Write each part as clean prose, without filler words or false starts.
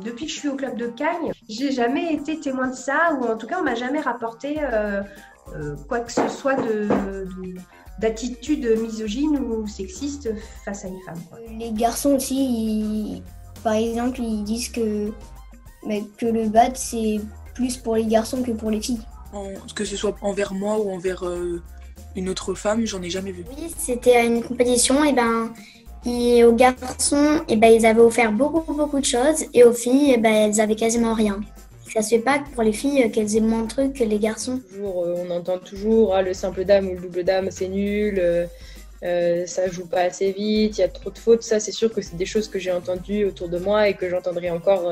Depuis que je suis au club de Cagnes, j'ai jamais été témoin de ça, ou en tout cas on m'a jamais rapporté quoi que ce soit d'attitude misogyne ou sexiste face à une femme, quoi. Les garçons aussi, par exemple, ils disent que le bad c'est plus pour les garçons que pour les filles. Que ce soit envers moi ou envers une autre femme, j'en ai jamais vu. Oui, c'était à une compétition, et aux garçons, ils avaient offert beaucoup de choses, et aux filles, elles avaient quasiment rien. Ça se fait pas que pour les filles qu'elles aient moins de trucs que les garçons. On entend toujours le simple dame ou le double dame c'est nul, ça joue pas assez vite, il y a trop de fautes. Ça c'est sûr que c'est des choses que j'ai entendues autour de moi et que j'entendrai encore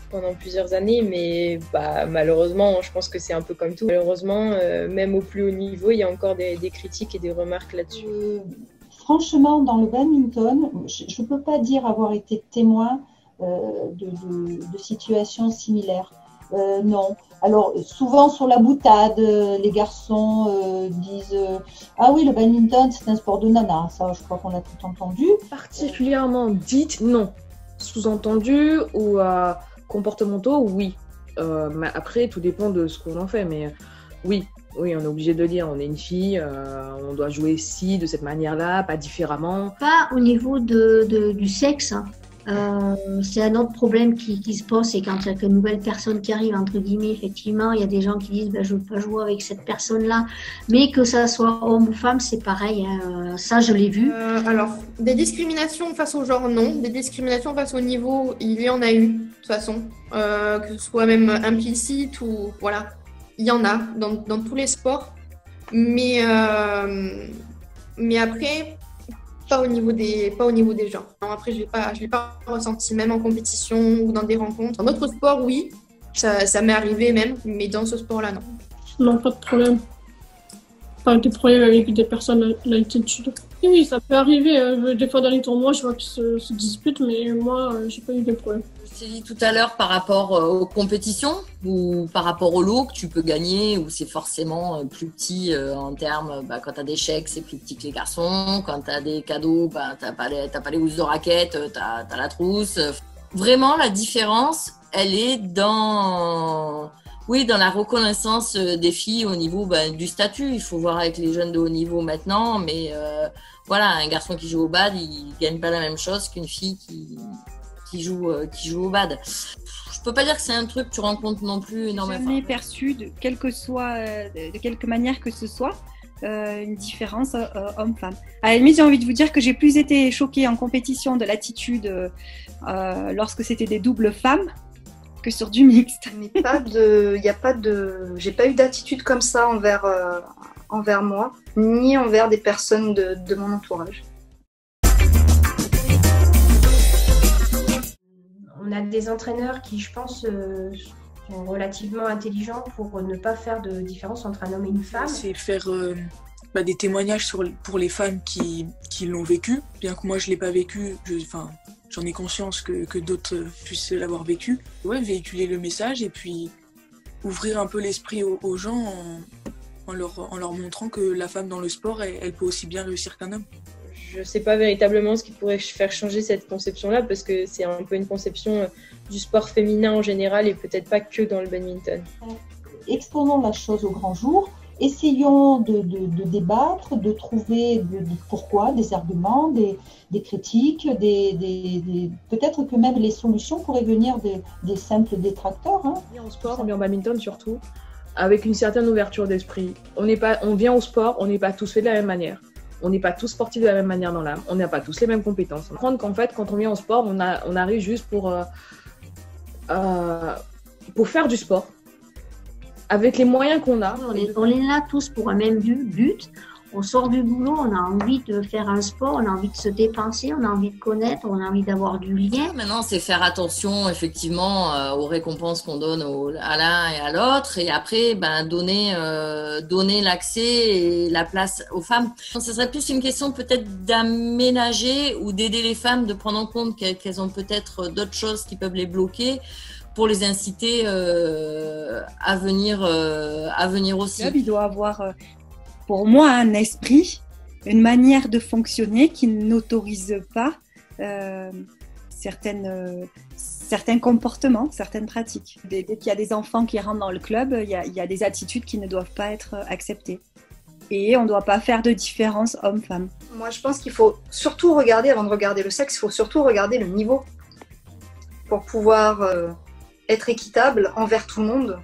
pendant plusieurs années, mais malheureusement je pense que c'est un peu comme tout. Malheureusement, même au plus haut niveau, il y a encore des critiques et des remarques là-dessus. Franchement, dans le badminton, je ne peux pas dire avoir été témoin de situations similaires. Non. Alors, souvent sur la boutade, les garçons disent ah oui, le badminton, c'est un sport de nana. Ça, je crois qu'on a tout entendu. Particulièrement dites, non. Sous-entendu ou comportementaux, oui. Mais après, tout dépend de ce qu'on en fait. Mais oui, on est obligé de le dire. On est une fille, on doit jouer de cette manière-là, pas différemment. Pas au niveau du sexe. C'est un autre problème qui se pose, c'est quand il y a une nouvelle personne qui arrive, entre guillemets, effectivement, il y a des gens qui disent je ne veux pas jouer avec cette personne-là, mais que ça soit homme ou femme, c'est pareil, ça je l'ai vu. Alors, des discriminations face au genre, non. Des discriminations face au niveau, il y en a eu, de toute façon, que ce soit même implicite ou voilà, il y en a dans tous les sports, mais après, pas au niveau des gens. Non, après, je l'ai pas ressenti, même en compétition ou dans des rencontres. Dans d'autres sports, oui, ça m'est arrivé même, mais dans ce sport-là, non. Non, pas de problème. Pas des problèmes avec des personnes à l'attitude. Oui, ça peut arriver. Des fois, dans les tournois, je vois qu'ils se disputent, mais moi, j'ai pas eu de problème. Je t'ai dit tout à l'heure par rapport aux compétitions ou par rapport au lot que tu peux gagner, où c'est forcément plus petit en termes, quand tu as des chèques, c'est plus petit que les garçons. Quand tu as des cadeaux, t'as pas les housses de raquettes, tu as la trousse. Vraiment, la différence, elle est dans la reconnaissance des filles au niveau du statut. Il faut voir avec les jeunes de haut niveau maintenant, mais un garçon qui joue au bad, il gagne pas la même chose qu'une fille qui joue au bad. Je peux pas dire que c'est un truc que tu rencontres non plus énormément. Jamais perçu de quelque manière que ce soit une différence homme-femme. À la limite, j'ai envie de vous dire que j'ai plus été choquée en compétition de l'attitude lorsque c'était des doubles femmes que sur du mixte. Mais j'ai pas eu d'attitude comme ça envers moi, ni envers des personnes de mon entourage. On a des entraîneurs qui, je pense, sont relativement intelligents pour ne pas faire de différence entre un homme et une femme. C'est faire des témoignages pour les femmes qui l'ont vécu. Bien que moi je ne l'ai pas vécu, j'en ai conscience que d'autres puissent l'avoir vécu. Ouais, véhiculer le message et puis ouvrir un peu l'esprit aux gens en leur montrant que la femme dans le sport, elle peut aussi bien réussir qu'un homme. Je ne sais pas véritablement ce qui pourrait faire changer cette conception-là, parce que c'est un peu une conception du sport féminin en général et peut-être pas que dans le badminton. Exposons la chose au grand jour, essayons de débattre, de trouver pourquoi, des arguments, des critiques, peut-être que même les solutions pourraient venir des simples détracteurs. Hein. En sport, mais en badminton surtout, avec une certaine ouverture d'esprit. On vient au sport, on n'est pas tous faits de la même manière. On n'est pas tous sportifs de la même manière dans l'âme. On n'a pas tous les mêmes compétences. Comprendre qu'en fait, quand on vient au sport, on arrive juste pour faire du sport. Avec les moyens qu'on a. On est là tous pour un même but. On sort du boulot, on a envie de faire un sport, on a envie de se dépenser, on a envie de connaître, on a envie d'avoir du lien. Maintenant, c'est faire attention effectivement aux récompenses qu'on donne à l'un et à l'autre, et après donner l'accès et la place aux femmes. Ce serait plus une question peut-être d'aménager ou d'aider les femmes, de prendre en compte qu'elles ont peut-être d'autres choses qui peuvent les bloquer, pour les inciter à venir aussi. Le club, il doit avoir, pour moi, un esprit, une manière de fonctionner qui n'autorise pas certains comportements, certaines pratiques. Dès qu'il y a des enfants qui rentrent dans le club, il y a des attitudes qui ne doivent pas être acceptées. Et on ne doit pas faire de différence homme-femme. Moi, je pense qu'il faut surtout regarder, avant de regarder le sexe, il faut surtout regarder le niveau pour pouvoir être équitable envers tout le monde.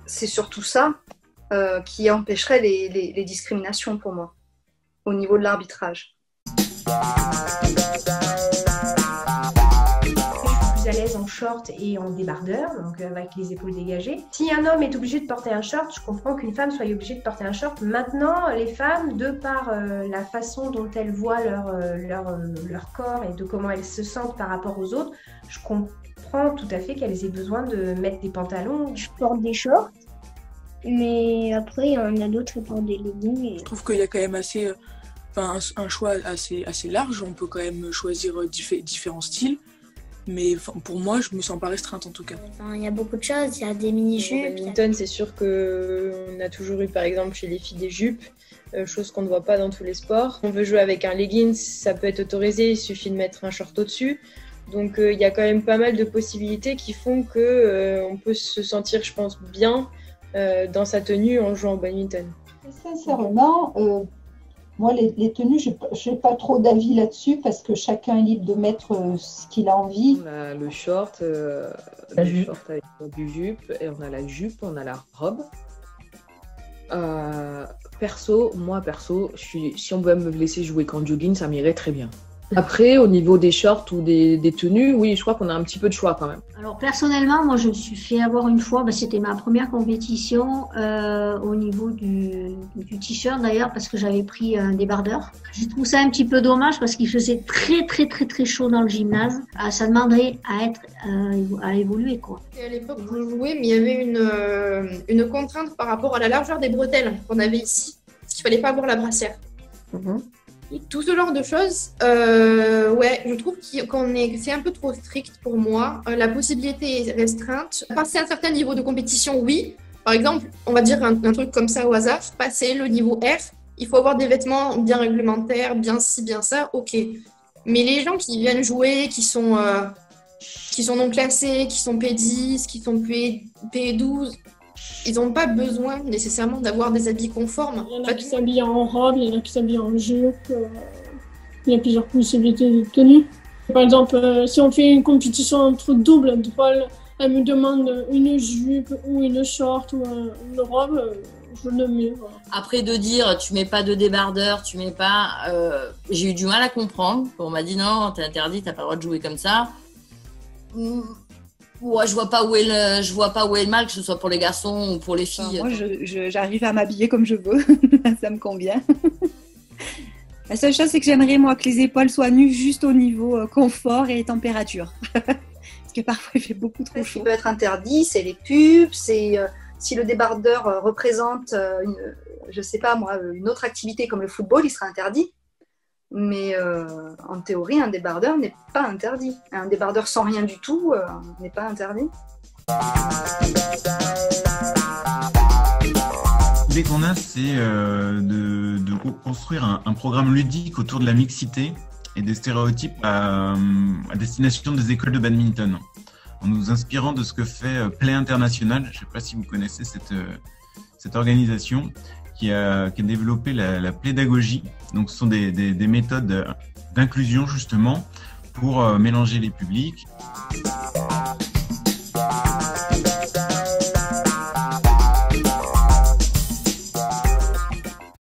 C'est surtout ça qui empêcherait les discriminations pour moi, au niveau de l'arbitrage. À l'aise en short et en débardeur, donc avec les épaules dégagées. Si un homme est obligé de porter un short, je comprends qu'une femme soit obligée de porter un short. Maintenant, les femmes, de par la façon dont elles voient leur corps et de comment elles se sentent par rapport aux autres, je comprends tout à fait qu'elles aient besoin de mettre des pantalons. Je porte des shorts, mais après, il y en a d'autres qui portent des leggings. Je trouve qu'il y a quand même un choix assez large. On peut quand même choisir différents styles. Mais pour moi, je me sens pas restreinte en tout cas. Il y a beaucoup de choses, il y a des mini-jupes. En badminton, c'est sûr qu'on a toujours eu par exemple chez les filles des jupes, chose qu'on ne voit pas dans tous les sports. On veut jouer avec un legging, ça peut être autorisé, il suffit de mettre un short au-dessus. Donc il y a quand même pas mal de possibilités qui font qu'on peut se sentir, je pense, bien dans sa tenue en jouant au badminton. Sincèrement, moi, les tenues, je n'ai pas trop d'avis là-dessus parce que chacun est libre de mettre ce qu'il a envie. On a le short, short avec du jupe, et on a la jupe, on a la robe. Perso, si on pouvait me laisser jouer qu'en jogging, ça m'irait très bien. Après, au niveau des shorts ou des tenues, oui, je crois qu'on a un petit peu de choix quand même. Alors personnellement, moi je me suis fait avoir une fois, c'était ma première compétition au niveau du t-shirt d'ailleurs, parce que j'avais pris un débardeur. Je trouve ça un petit peu dommage parce qu'il faisait très chaud dans le gymnase. Ça demanderait à évoluer quoi. Et à l'époque où je jouais, mais il y avait une contrainte par rapport à la largeur des bretelles qu'on avait ici, parce qu'il fallait pas avoir la brassière. Et tout ce genre de choses, je trouve c'est un peu trop strict pour moi. La possibilité est restreinte. Passer un certain niveau de compétition, oui. Par exemple, on va dire un truc comme ça au hasard, passer le niveau R, il faut avoir des vêtements bien réglementaires, bien ci, bien ça, ok. Mais les gens qui viennent jouer, qui sont non classés, qui sont P10, qui sont P12, ils n'ont pas besoin nécessairement d'avoir des habits conformes. Il y en a qui s'habillent en robe, il y en a qui s'habillent en jupe. Il y a plusieurs possibilités de tenue. Par exemple, si on fait une compétition entre double, elle me demande une jupe ou une short ou une robe, je le mets. Voilà. Après de dire tu mets pas de débardeur, tu mets pas... j'ai eu du mal à comprendre. On m'a dit non, t'es interdit, t'as pas le droit de jouer comme ça. Ouais, je vois pas où est le mal, que ce soit pour les garçons ou pour les filles. Moi, j'arrive à m'habiller comme je veux. Ça me convient. La seule chose, c'est que j'aimerais, moi, que les épaules soient nues juste au niveau confort et température. Parce que parfois, il fait beaucoup trop chaud. Ce qui peut être interdit, c'est les pubs, c'est si le débardeur représente, une autre activité comme le football, il sera interdit. Mais en théorie, un débardeur n'est pas interdit. Un débardeur sans rien du tout n'est pas interdit. L'idée qu'on a, c'est de construire un programme ludique autour de la mixité et des stéréotypes à destination des écoles de badminton. En nous inspirant de ce que fait Play International, je ne sais pas si vous connaissez cette organisation, qui a développé la pédagogie. Donc, ce sont des méthodes d'inclusion, justement, pour mélanger les publics.